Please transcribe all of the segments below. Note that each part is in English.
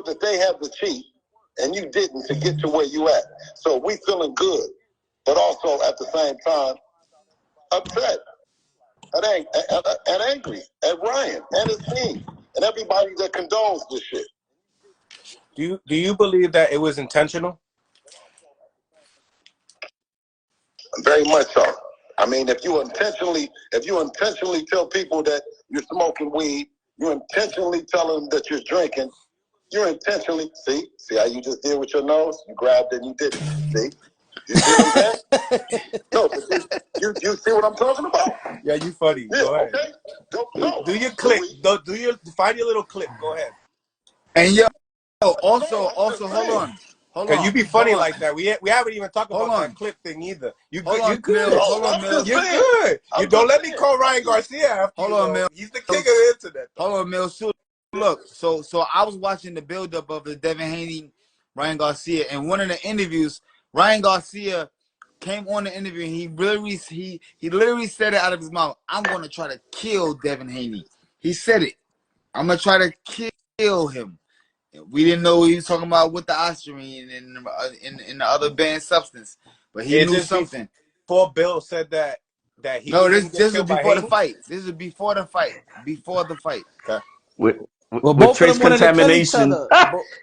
that they had to cheat and you didn't to get to where you at. So we feeling good, but also at the same time upset and angry at Ryan and his team and everybody that condones this shit. Do you believe that it was intentional? Very much so. I mean, if you intentionally tell people that you're smoking weed, you intentionally tell them that you're drinking, you're intentionally see how you just did with your nose? You grabbed it and you did it. See? You see what I'm saying? No, you see what I'm talking about? Yeah, you funny. Yeah, Go ahead. okay. No. Do your clip. Do your find your little clip. Go ahead. And also, hold on. Cause you be funny like that. We haven't even talked about that clip thing either. You good? You good? Hold on, Mill. You're good. You don't let me call Ryan Garcia after Hold on, Mill. He's the king of the internet. Hold on, Mill. So, look, so I was watching the buildup of the Devin Haney, Ryan Garcia, and one of the interviews, Ryan Garcia came on the interview and he literally said it out of his mouth. I'm gonna try to kill Devin Haney. He said it. I'm gonna try to kill him. We didn't know what he was talking about with the ostarine and the other banned substance, but he knew something. Before Bill said that he this was before the fight. This is before the fight. Before the fight. Okay. With trace contamination.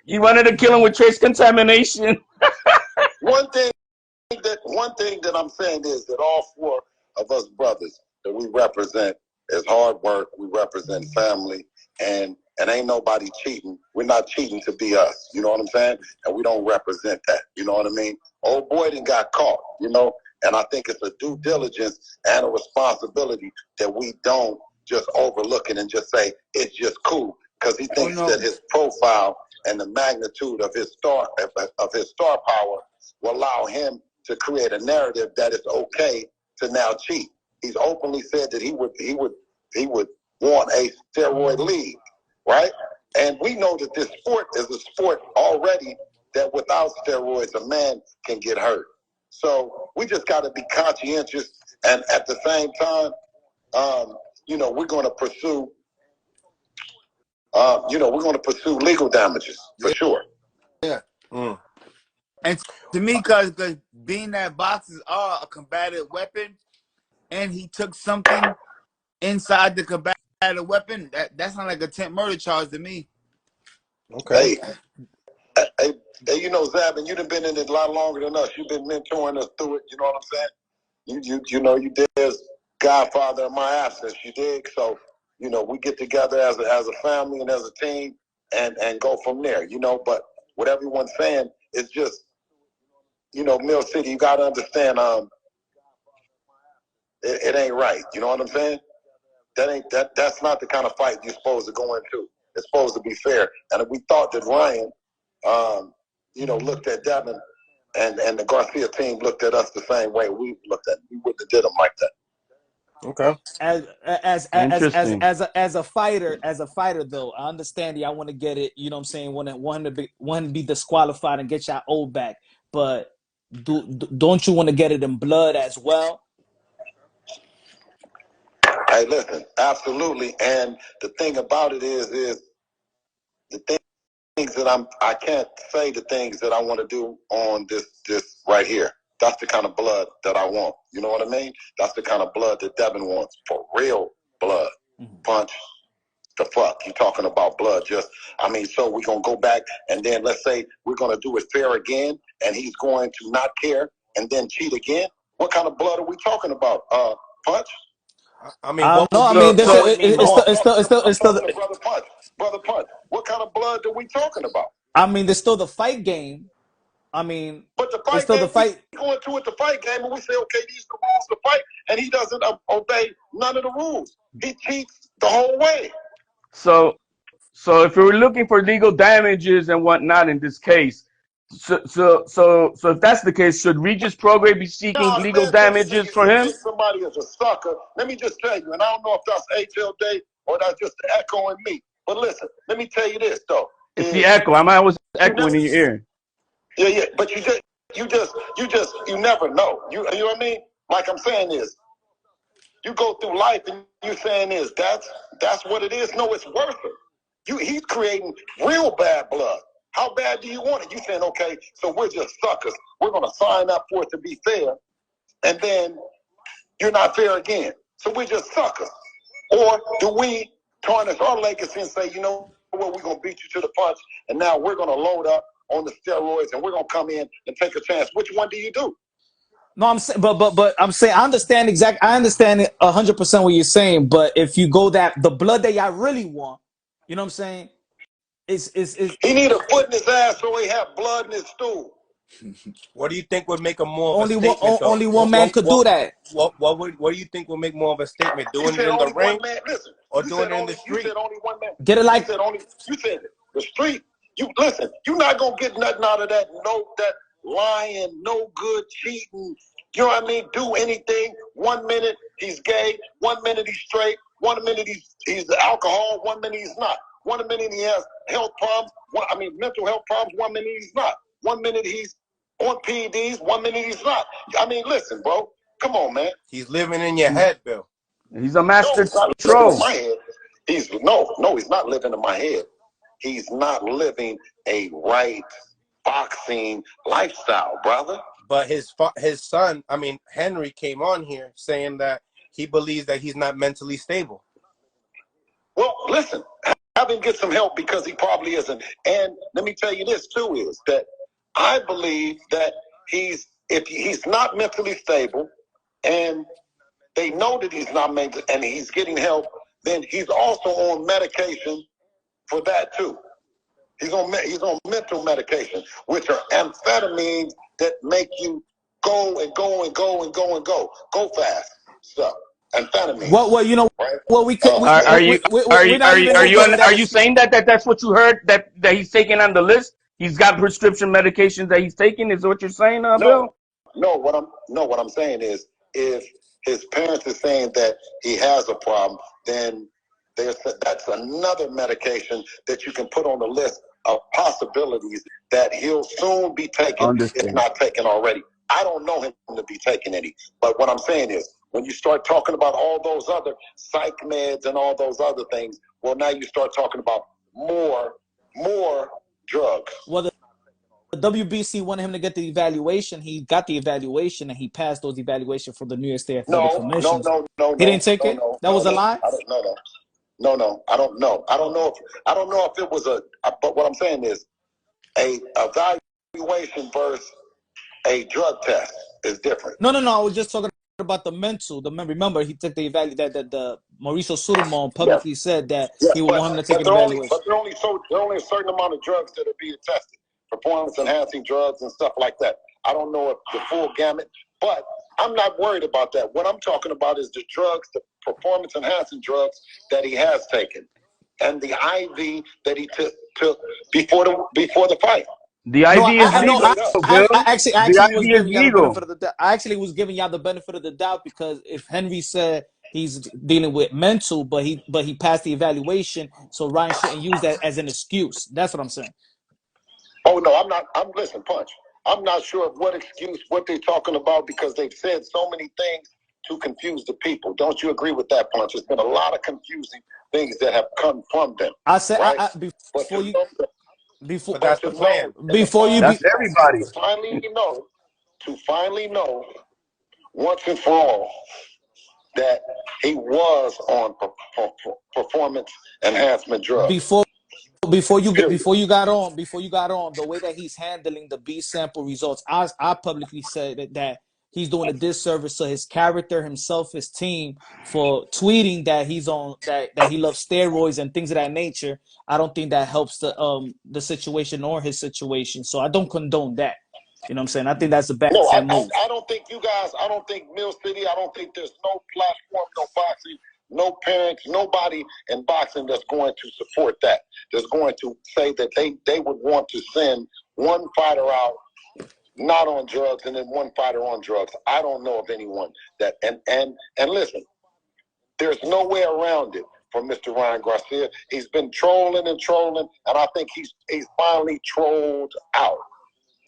You wanted to kill him with trace contamination. One thing that I'm saying is that all four of us brothers that we represent is hard work. We represent family, and ain't nobody cheating. We're not cheating to be us. You know what I'm saying? And we don't represent that. You know what I mean? Old boy done got caught, you know? And I think it's a due diligence and a responsibility that we don't just overlook it and just say, it's just cool. Because he thinks that his profile and the magnitude of his star power will allow him to create a narrative that it's okay to now cheat. He's openly said that he would want a steroid league. Right? And we know that this sport is a sport already that without steroids, a man can get hurt. So we just got to be conscientious. And at the same time, we're going to pursue, legal damages for sure. Yeah. Mm. And to me, because being that boxes are a combative weapon, and he took something inside the combative weapon, that's not like attempt murder charge to me. Okay. Hey, Zab, and you've been in it a lot longer than us. You've been mentoring us through it. You know what I'm saying? You did as godfather in my absence. You dig? So, we get together as a family and as a team and go from there. But what everyone's saying is just, Mill City, you got to understand, it ain't right. You know what I'm saying? That's not the kind of fight you're supposed to go into. It's supposed to be fair. And if we thought that Ryan, looked at Devin and the Garcia team looked at us the same way we looked at, we wouldn't have did them like that. Okay. As a fighter though, I understand y'all want to get it, you know what I'm saying, want to be disqualified and get your old back. But don't you want to get it in blood as well? Hey, listen, absolutely. And the thing about it is the things that I can't say the things that I want to do on this right here. That's the kind of blood that I want. You know what I mean? That's the kind of blood that Devin wants, for real blood. Mm-hmm. Punch the fuck. You talking about blood? So we're going to go back and then let's say we're going to do it fair again and he's going to not care and then cheat again. What kind of blood are we talking about? Punch? Brother Punch. What kind of blood are we talking about? There's still the fight game. But the fight game, we go into the fight game and we say, okay, these are the rules to fight, and he doesn't obey none of the rules. He cheats the whole way. So if we were looking for legal damages and whatnot in this case, so if that's the case, should Regis Prograis be seeking legal damages for him? Somebody is a sucker. Let me just tell you, and I don't know if that's HL Day or that's just the echo in me. But listen, let me tell you this though. It's the echo. I was echoing in your ear. Yeah. But you never know. You know what I mean? Like I'm saying is, you go through life and you're saying is that's what it is. No, it's worse. He's creating real bad blood. How bad do you want it? You saying, okay, so we're just suckers. We're going to sign up for it to be fair, and then you're not fair again. So we're just suckers. Or do we tarnish our legacy and say, you know what, we're going to beat you to the punch, and now we're going to load up on the steroids, and we're going to come in and take a chance? Which one do you do? No, I'm saying, but I'm saying I understand 100% what you're saying. But if you go that the blood that y'all really want, you know what I'm saying? He need a foot in his ass so he have blood in his stool. What do you think would make a more of a Only statement, though? only one man could do that. What do you think would make more of a statement? Doing it in the ring, or doing it in the street? You said only one man. Get it like you said the street. You listen. You're not gonna get nothing out of that. No, that lying, no good, cheating. You know what I mean? Do anything. 1 minute he's gay. 1 minute he's straight. 1 minute he's alcohol. 1 minute he's not. 1 minute he has health problems. Mental health problems. 1 minute he's not. 1 minute he's on P.E.Ds. 1 minute he's not. Listen, bro. Come on, man. He's living in your head, Bill. He's a master troll. troll. My head. He's not living in my head. He's not living a right boxing lifestyle, brother. But his son, Henry, came on here saying that he believes that he's not mentally stable. Well, listen, have him get some help, because he probably isn't. And let me tell you this too, is that I believe that if he's not mentally stable, and they know that he's not mentally, and he's getting help, then he's also on medication for that too. He's on mental medication, which are amphetamines that make you go and go and go and go and go fast. So amphetamines. Well, you know, right? well, we could. Are you saying that that's what you heard, that he's taking on the list? He's got prescription medications that he's taking. Is what you're saying, Bill? No. What I'm saying is, if his parents are saying that he has a problem, then that's another medication that you can put on the list of possibilities that he'll soon be taking, if not taken already. I don't know him to be taking any, but what I'm saying is, when you start talking about all those other psych meds and all those other things, well, now you start talking about more drugs. Well, the WBC wanted him to get the evaluation. He got the evaluation, and he passed those evaluations for the New York State Athletic Commission. No. He didn't take it? That was a lie? No. I don't know. I don't know if it was but what I'm saying is, a evaluation versus a drug test is different. No. I was just talking about the mental. Remember, he took the evaluation. That the Mauricio Sulaiman publicly said that he would want him to take an evaluation. But there are only a certain amount of drugs that are being tested, performance-enhancing drugs and stuff like that. I don't know if the full gamut, but I'm not worried about that. What I'm talking about is the drugs, the performance-enhancing drugs that he has taken, and the IV that he took before the fight. The IV is legal, Bill. I actually was giving y'all the benefit of the doubt, because if Henry said he's dealing with mental, but he passed the evaluation, so Ryan shouldn't use that as an excuse. That's what I'm saying. Oh no, I'm not. Listen, Punch. I'm not sure of what they're talking about, because they've said so many things to confuse the people. Don't you agree with that, Punch? There's been a lot of confusing things that have come from them. I said, right? That's the plan. That's everybody. To finally know once and for all that he was on performance enhancement drugs. Before you got on, the way that he's handling the B sample results, I publicly said that he's doing a disservice to his character, himself, his team, for tweeting that he's on that he loves steroids and things of that nature. I don't think that helps the situation or his situation. So I don't condone that. You know what I'm saying? I think that's a bad move. I don't think you guys, I don't think Mill City, I don't think there's no platform, no boxing, no parents, nobody in boxing that's going to support that. That's going to say that they would want to send one fighter out not on drugs and then one fighter on drugs. I don't know of anyone that, and listen, there's no way around it for Mr. Ryan Garcia. He's been trolling, and I think he's finally trolled out.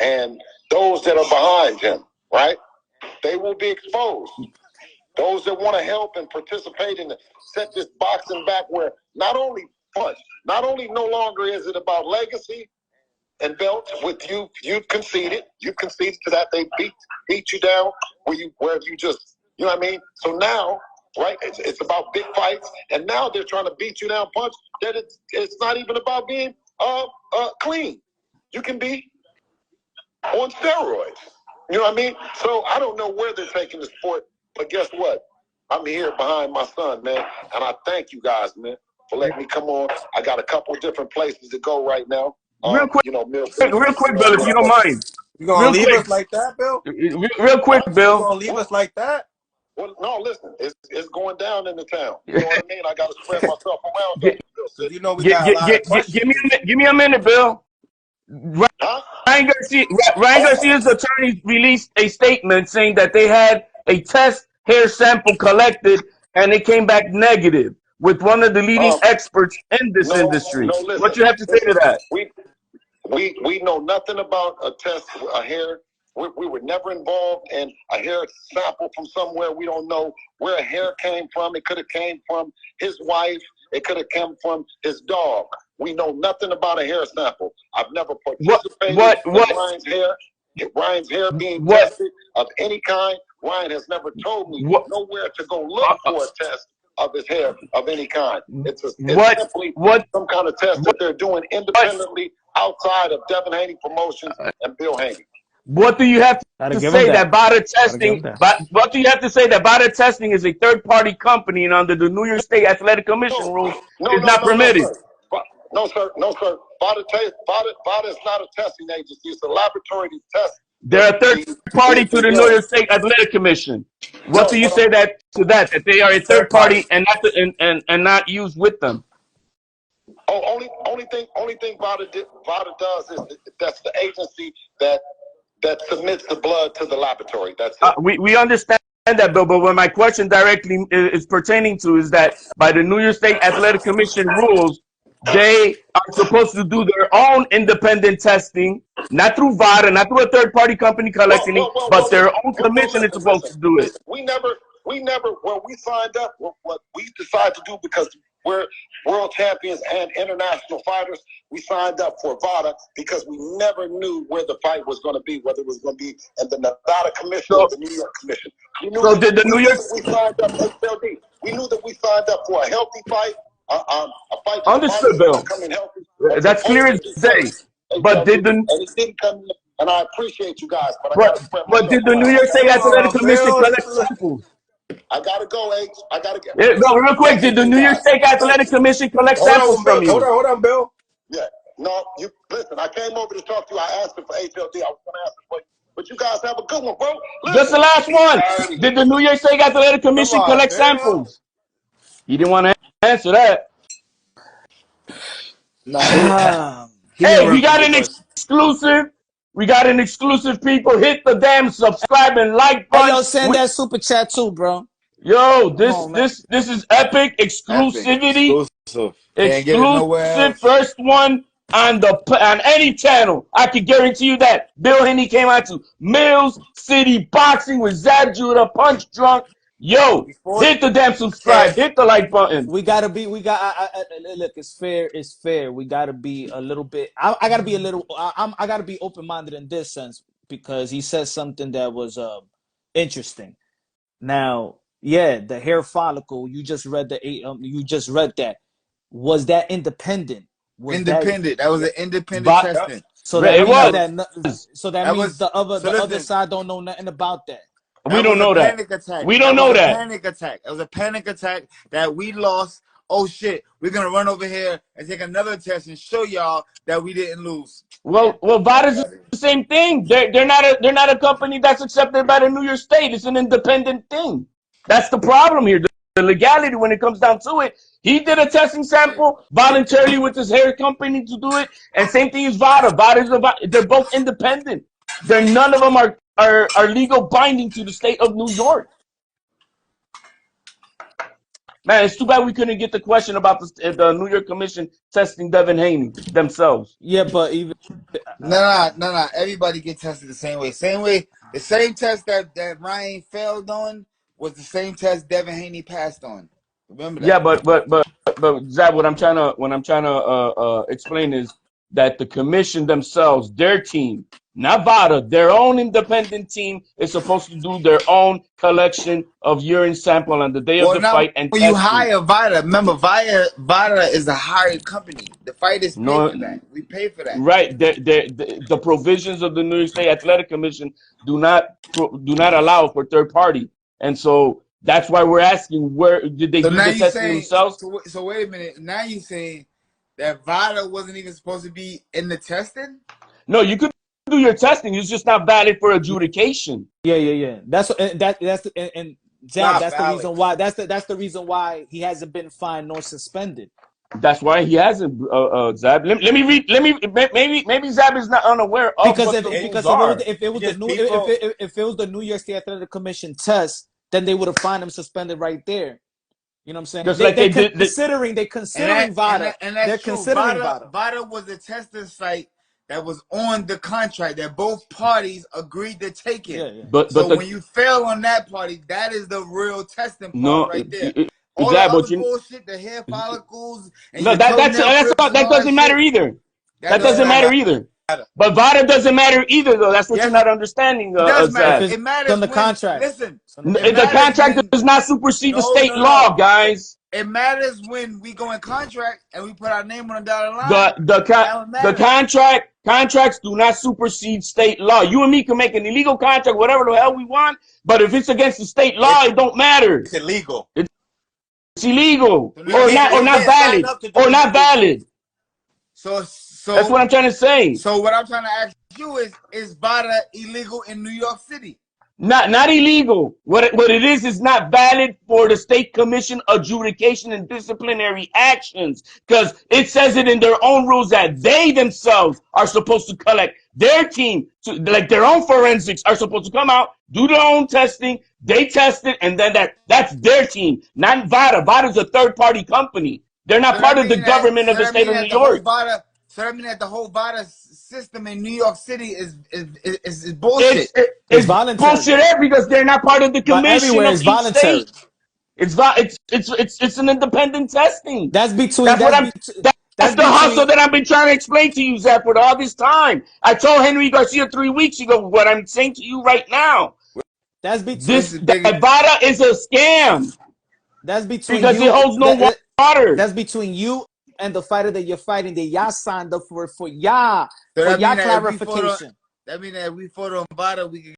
And those that are behind him, right, they will be exposed. Those that want to help and participate and set this boxing back, where not only punch. Not only no longer is it about legacy and belts with you, you've conceded to that. They beat you down where you just, you know what I mean? So now, right, it's about big fights, and now they're trying to beat you down punch that it's not even about being clean. You can be on steroids. You know what I mean? So I don't know where they're taking the sport, but guess what? I'm here behind my son, man, and I thank you guys, man, for letting me come on. I got a couple of different places to go right now. Real quick, you know, real quick, Bill, if you don't mind. You gonna Real leave quick. us like that, Bill? Real quick, You Bill. gonna leave us like that? Well, no, listen, it's going down in the town. You know what I mean? I got to spread myself around. Because you know we got a lot of questions. Give me a minute, Bill. Huh? Ryan Garcia's attorney released a statement saying that they had a test hair sample collected and it came back negative with one of the leading experts in this industry. Listen, what you have to say to that? We know nothing about a test, a hair. We were never involved in a hair sample from somewhere. We don't know where a hair came from. It could have came from his wife. It could have come from his dog. We know nothing about a hair sample. I've never participated in Ryan's hair being tested of any kind. Ryan has never told me nowhere to go look for a test of his hair of any kind. It's simply some kind of test that they're doing independently outside of Devin Haney Promotions and Bill Haney. What do you have to say that VADA testing? What do you have to say that VADA testing is a third-party company and under the New York State Athletic Commission rules is not permitted? No, sir. VADA is not a testing agency. It's a laboratory to test. They're a third party to the New York State Athletic Commission. What do you say that they are a third party and not used with them? Only thing VADA does is that's the agency that submits the blood to the laboratory. That's it. We understand that, Bill, but what my question directly is pertaining to is that by the New York State Athletic Commission rules, they are supposed to do their own independent testing, not through VADA, not through a third-party company collecting it, but their own commission is supposed to do it. We never, when we signed up, what we decided to do, because we're world champions and international fighters, we signed up for VADA because we never knew where the fight was going to be, whether it was going to be in the Nevada Commission or the New York Commission. We knew we signed up HLD. We knew that we signed up for a healthy fight, a fight. Understood, Bill. That's clear as day. But did the and it didn't come in, and I appreciate you guys, but did the New York State Athletic Commission collect samples? I gotta go, H. I gotta get. No, real quick. Did the New York State Athletic Commission collect samples from you? Hold on, Bill. Yeah. No, you listen. I came over to talk to you. I asked him for HLD. I was gonna ask him for you, but you guys have a good one, bro. Listen. Just the last one. Did the New York State Athletic Commission collect samples? He didn't want to answer that. Hey, we got an exclusive. We got an exclusive, people. Hit the damn subscribe and like button. Hey, yo, send that super chat too, bro. Yo, this is epic exclusivity. Exclusive first one on any channel. I can guarantee you that. Bill Haney came out to Mills City Boxing with Zab Judah, Punch Drunk. Yo, hit the damn subscribe, hit the like button. Look, it's fair. We gotta be a little bit. I gotta be a little. I gotta be open minded in this sense because he said something that was interesting. Now, yeah, the hair follicle. You just read that. Was that independent? That was an independent testing. So that means the other side don't know nothing about that. We don't know that. We don't know that. Panic attack. It was a panic attack that we lost. Oh shit! We're gonna run over here and take another test and show y'all that we didn't lose. Well, VADA's the same thing. They're not a company that's accepted by the New York State. It's an independent thing. That's the problem here. The legality when it comes down to it. He did a testing sample voluntarily with his hair company to do it, and same thing as VADA. They're both independent. None of them are legal binding to the state of New York. Man, it's too bad we couldn't get the question about the New York Commission testing Devin Haney themselves. Yeah, but even no. Everybody get tested the same way. The same test that Ryan failed on was the same test Devin Haney passed on. Remember that? Yeah, but but Zab, what I'm trying to explain is that the commission themselves, their team, not VADA, their own independent team is supposed to do their own collection of urine sample on the day of Well, the now fight and when you testing. hire VADA, remember VADA is a hired company. The fighters pay No, for that. We pay for that. right. The provisions of the New York State Athletic Commission do not allow for third party, and so that's why we're asking, where did they So do now the you testing saying, themselves? so wait a minute. Now you saying that VADA wasn't even supposed to be in the testing? No, you could do your testing. It's just not valid for adjudication. Yeah. That's and Zab. Not That's the valid. reason why. That's the reason why he hasn't been fined nor suspended. That's why he hasn't, Zab. Let me read. Maybe Zab is not unaware of Because what the rules if are. it was the Because new people, if it was the New York State Athletic Commission test, then they would have fined him suspended right there. You know what I'm saying? Just like they did. They're considering VADA. And They're that's true. considering VADA. VADA was a testing site that was on the contract that both parties agreed to take it. Yeah. but So the when you fail on that party, that is the real testing part no, right there. All the Zab, other but you bullshit, the hair follicles and no your that's toenail clips and that all that doesn't matter shit, either. That doesn't doesn't matter matter. either. VADA. But VADA doesn't matter either, though. That's what you're Yes, not understanding, it does matter. If Zab. it's It on matters the when, contract, listen, it's on the it contract. The matters contract when, does not supersede the state no. law, guys. It matters when we go in contract and we put our name on the dotted line. The Now it the matters. contracts do not supersede state law. You and me can make an illegal contract, whatever the hell we want, but if it's against the state law, it don't matter. it's illegal. It's illegal So You now, can't, you not can't sign valid up to do not illegal shit. valid. That's what I'm trying to say. So what I'm trying to ask you is VADA illegal in New York City? Not illegal. What it is not valid for the state commission adjudication and disciplinary actions, because it says it in their own rules that they themselves are supposed to collect. Their team, like their own forensics, are supposed to come out, do their own testing. They test it, and then that's their team, not VADA. VADA is a third party company. They're not part of the government of the state of New York. So that means that the whole VADA system in New York City is bullshit. It's voluntary. bullshit because they're not part of the But commission everywhere of it's each voluntary. state. It's an independent testing. That's between That's that's the hustle between that I've been trying to explain to you, Zach, for all this time. I told Henry Garcia 3 weeks ago what I'm saying to you right now. that's between That VADA is a scam that's between because you it holds no water. that's between you and the fighter that you're fighting that y'all signed up for y'all So for that y'all mean that clarification. that means that if we fought on VADA, we could